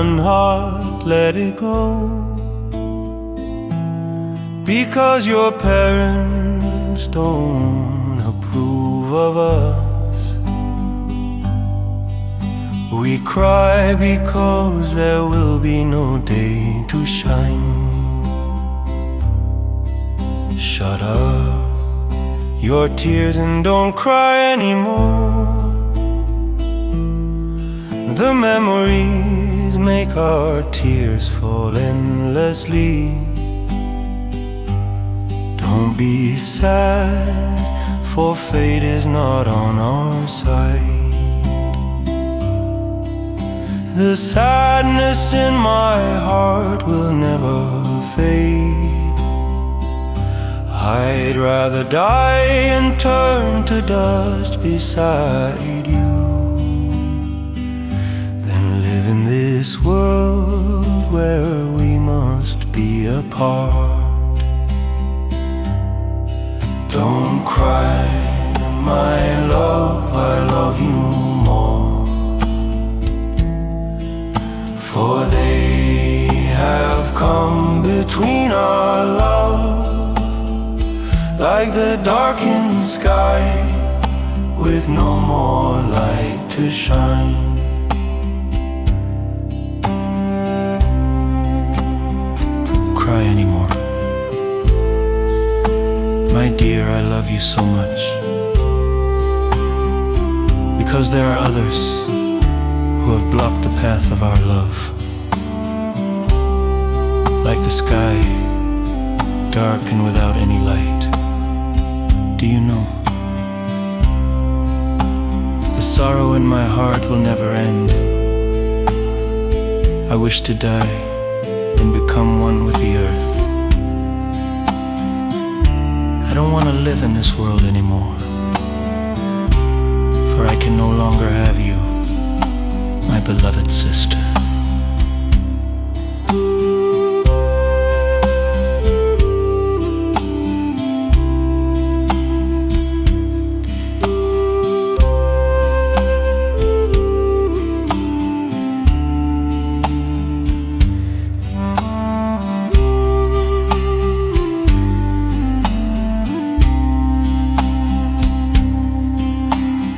one heart, let it go. Because your parents don't approve of us. We cry because there will be no day to shine. Shut up your tears and don't cry anymore. The memories make our tears fall endlessly. Don't be sad, for fate is not on our side. The sadness in my heart will never fade. I'd rather die and turn to dust beside you than live in this world where we must be apart. Don't cry, my love, I love you more. For they have come between our love, like the darkened sky with no more light to shine. Don't cry anymore. My dear, I love you so much, because there are others who have blocked the path of our love. Like the sky, dark and without any light. Do you know? The sorrow in my heart will never end. I wish to die and become one with the earth. I don't want to live in this world anymore, for I can no longer have you, my beloved sister.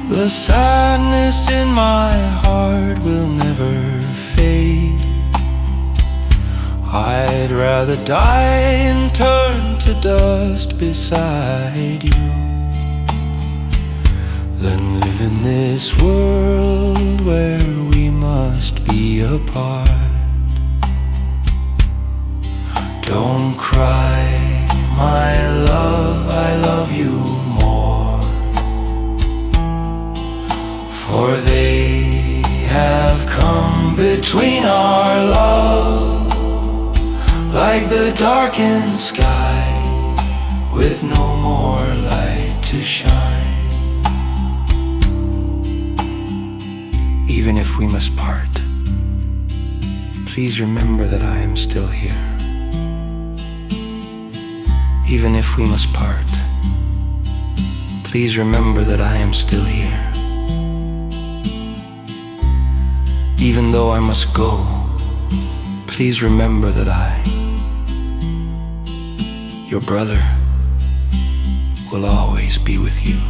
The sadness in my heart will never fade. I'd rather die and turn to dust beside you than live in this world where we must be apart. Don't cry, my love, I love you more. For they have come between our love, like the darkened sky with no more light to shine. Even if we must part, please remember that I am still here. Even if we must part, please remember that I am still here. Even though I must go, please remember that I, your brother, will always be with you.